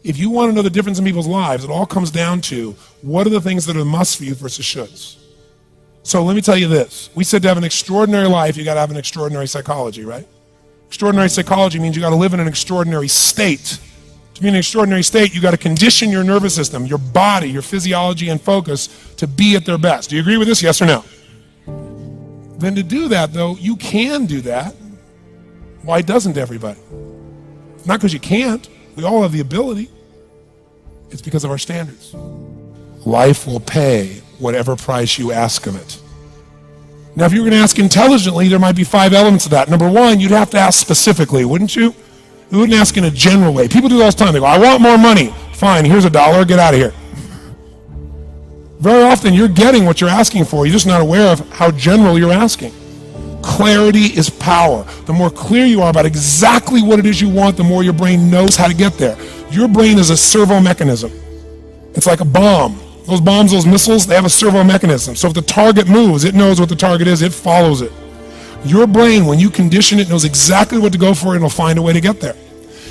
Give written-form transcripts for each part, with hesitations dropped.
If you want to know the difference in people's lives, it all comes down to what are the things that are must for you versus shoulds. So let me tell you this. We said to have an extraordinary life, you got to have an extraordinary psychology, right? Extraordinary psychology means you got to live in an extraordinary state. To be in an extraordinary state, you got to condition your nervous system, your body, your physiology and focus to be at their best. Do you agree with this? Yes or no? Then to do that, though, you can do that. Why doesn't everybody? Not because you can't. We all have the ability. It's because of our standards. Life will pay whatever price you ask of it. Now, if you were going to ask intelligently, there might be 5 elements of that. Number 1, you'd have to ask specifically, wouldn't you? You wouldn't ask in a general way. People do that all the time. They go, I want more money. Fine, here's $1, get out of here. Very often you're getting what you're asking for. You're just not aware of how general you're asking. Clarity is power. The more clear you are about exactly what it is you want, the more your brain knows how to get there. Your brain is a servo mechanism. It's like a bomb. Those bombs, those missiles, they have a servo mechanism. So if the target moves, it knows what the target is, it follows it. Your brain, when you condition it, knows exactly what to go for and it'll find a way to get there.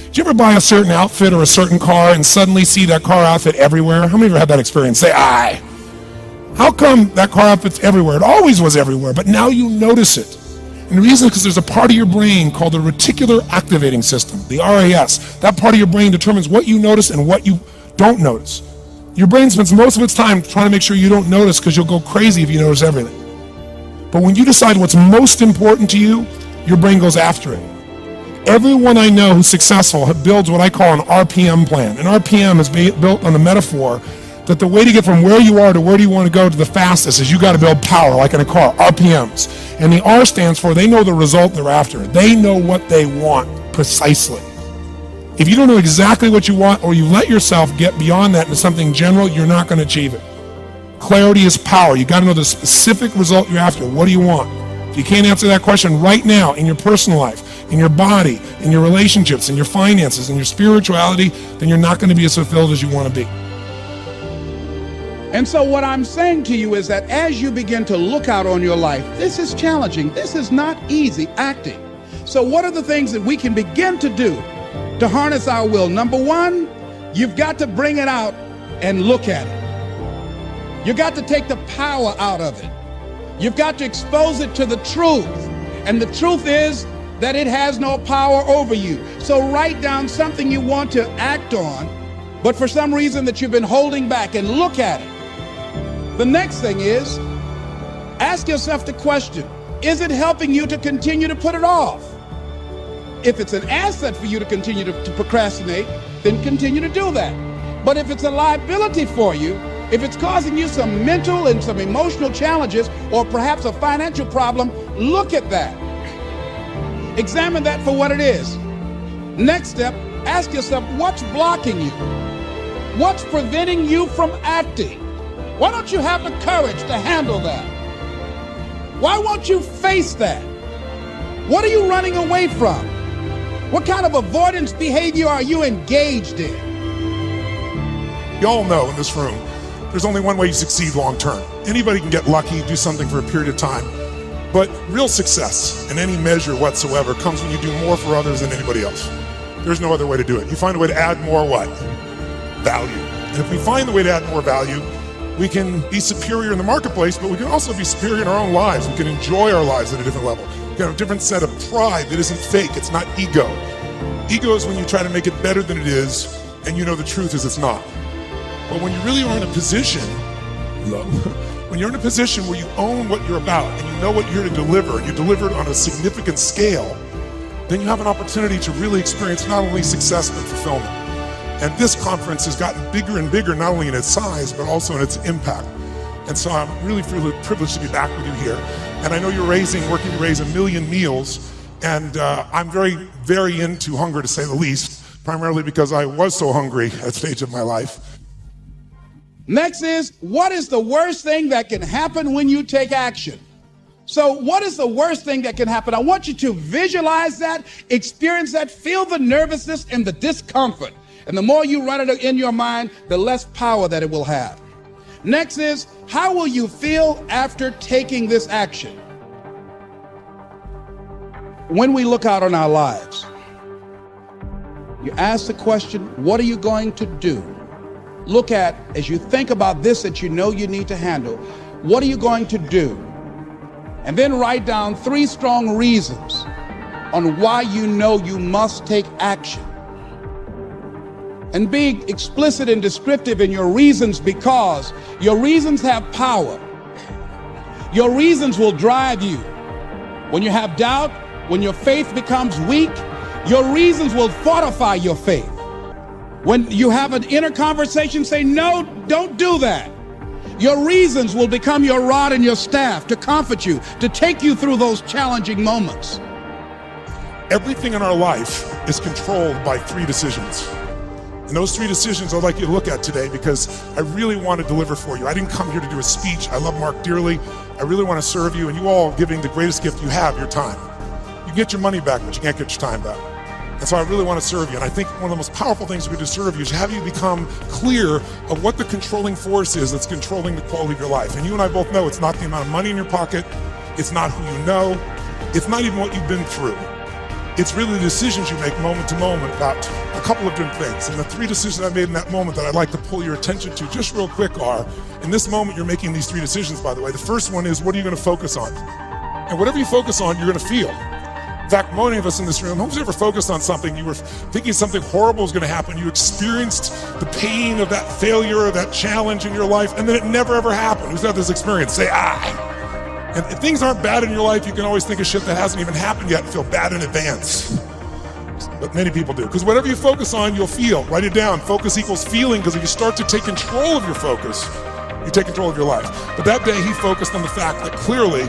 Did you ever buy a certain outfit or a certain car and suddenly see that car outfit everywhere? How many of you have had that experience? Say, aye. How come that car outfit's everywhere? It always was everywhere, but now you notice it. And the reason is because there's a part of your brain called the reticular activating system, the RAS. That part of your brain determines what you notice and what you don't notice. Your brain spends most of its time trying to make sure you don't notice because you'll go crazy if you notice everything. But when you decide what's most important to you, your brain goes after it. Everyone I know who's successful builds what I call an RPM plan. An RPM is built on the metaphor that the way to get from where you are to where do you want to go to the fastest is you got to build power, like in a car, RPMs. And the R stands for they know the result they're after. They know what they want precisely. If you don't know exactly what you want or you let yourself get beyond that into something general, you're not going to achieve it. Clarity is power. You got to know the specific result you're after. What do you want? If you can't answer that question right now in your personal life, in your body, in your relationships, in your finances, in your spirituality, then you're not going to be as fulfilled as you want to be. And so what I'm saying to you is that as you begin to look out on your life, this is challenging. This is not easy acting. So what are the things that we can begin to do to harness our will? Number 1, you've got to bring it out and look at it. You've got to take the power out of it. You've got to expose it to the truth. And the truth is that it has no power over you. So write down something you want to act on, but for some reason that you've been holding back, and look at it. The next thing is, ask yourself the question, is it helping you to continue to put it off? If it's an asset for you to continue to procrastinate, then continue to do that. But if it's a liability for you, if it's causing you some mental and some emotional challenges, or perhaps a financial problem, look at that. Examine that for what it is. Next step, ask yourself, what's blocking you? What's preventing you from acting? Why don't you have the courage to handle that? Why won't you face that? What are you running away from? What kind of avoidance behavior are you engaged in? You all know in this room, there's only one way you succeed long term. Anybody can get lucky, do something for a period of time. But real success in any measure whatsoever comes when you do more for others than anybody else. There's no other way to do it. You find a way to add more what? Value. And if we find the way to add more value, we can be superior in the marketplace, but we can also be superior in our own lives. We can enjoy our lives at a different level. We can have a different set of pride that isn't fake. It's not ego. Ego is when you try to make it better than it is, and you know the truth is it's not. But when you really are in a position, when you're in a position where you own what you're about and you know what you're here to deliver, and you deliver it on a significant scale, then you have an opportunity to really experience not only success but fulfillment. And this conference has gotten bigger and bigger, not only in its size, but also in its impact. And so I'm really privileged to be back with you here. And I know you're working to raise 1 million meals. And I'm very, very into hunger, to say the least, primarily because I was so hungry at a stage of my life. Next is, what is the worst thing that can happen when you take action? So what is the worst thing that can happen? I want you to visualize that, experience that, feel the nervousness and the discomfort. And the more you run it in your mind, the less power that it will have. Next is, how will you feel after taking this action? When we look out on our lives, You ask the question, what are you going to do? Look at, as you think about this that you know you need to handle, what are you going to do? And then write down 3 strong reasons on why you know you must take action. And be explicit and descriptive in your reasons, because your reasons have power. Your reasons will drive you. When you have doubt, when your faith becomes weak, your reasons will fortify your faith. When you have an inner conversation, say, no, don't do that. Your reasons will become your rod and your staff to comfort you, to take you through those challenging moments. Everything in our life is controlled by 3 decisions. And those 3 decisions I'd like you to look at today, because I really want to deliver for you. I didn't come here to do a speech. I love Mark dearly. I really want to serve you, and you all are giving the greatest gift you have, your time. You can get your money back, but you can't get your time back. And so I really want to serve you. And I think one of the most powerful things we do to serve you is have you become clear of what the controlling force is that's controlling the quality of your life. And you and I both know it's not the amount of money in your pocket. It's not who you know. It's not even what you've been through. It's really the decisions you make moment to moment about a couple of different things. And the 3 decisions I made in that moment that I'd like to pull your attention to just real quick are, in this moment you're making these 3 decisions, by the way. The first one is, what are you going to focus on? And whatever you focus on, you're going to feel. In fact, many of us in this room, who's ever focused on something, you were thinking something horrible was going to happen, you experienced the pain of that failure or that challenge in your life, and then it never ever happened. Who's had this experience? Say, And if things aren't bad in your life, you can always think of shit that hasn't even happened yet and feel bad in advance. But many people do. Because whatever you focus on, you'll feel. Write it down. Focus equals feeling, because if you start to take control of your focus, you take control of your life. But that day, he focused on the fact that clearly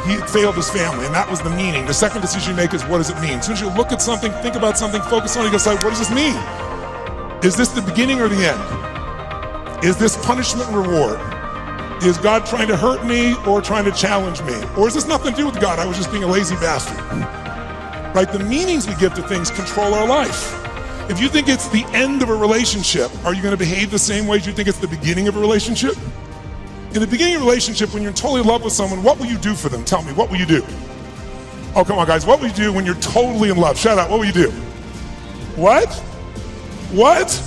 he had failed his family, and that was the meaning. The second decision you make is, what does it mean? As soon as you look at something, think about something, focus on it, you decide, what does this mean? Is this the beginning or the end? Is this punishment and reward? Is God trying to hurt me or trying to challenge me? Or is this nothing to do with God? I was just being a lazy bastard. Right? The meanings we give to things control our life. If you think it's the end of a relationship, are you going to behave the same way as you think it's the beginning of a relationship? In the beginning of a relationship, when you're totally in love with someone, what will you do for them? Tell me, what will you do? Oh, come on, guys. What will you do when you're totally in love? Shout out, what will you do? What? What?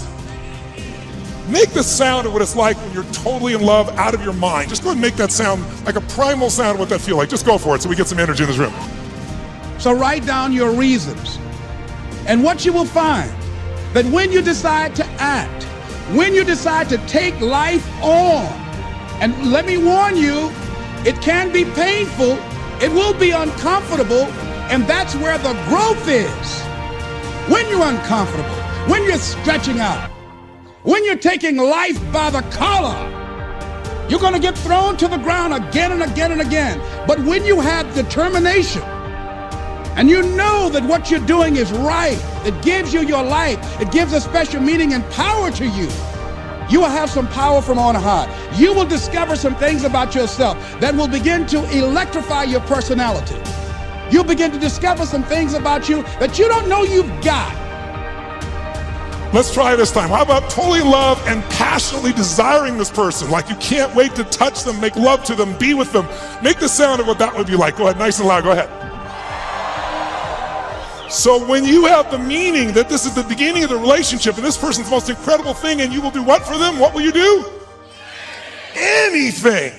Make the sound of what it's like when you're totally in love out of your mind. Just go ahead and make that sound like a primal sound of what that feels like. Just go for it so we get some energy in this room. So write down your reasons. And what you will find, that when you decide to act, when you decide to take life on, and let me warn you, it can be painful, it will be uncomfortable, and that's where the growth is. When you're uncomfortable, when you're stretching out, when you're taking life by the collar, you're going to get thrown to the ground again and again and again. But when you have determination, and you know that what you're doing is right, it gives you your life, it gives a special meaning and power to you, you will have some power from on high. You will discover some things about yourself that will begin to electrify your personality. You'll begin to discover some things about you that you don't know you've got. Let's try this time. How about totally in love and passionately desiring this person? Like you can't wait to touch them, make love to them, be with them. Make the sound of what that would be like. Go ahead, nice and loud, go ahead. So when you have the meaning that this is the beginning of the relationship and this person's the most incredible thing, and you will do what for them? What will you do? Anything.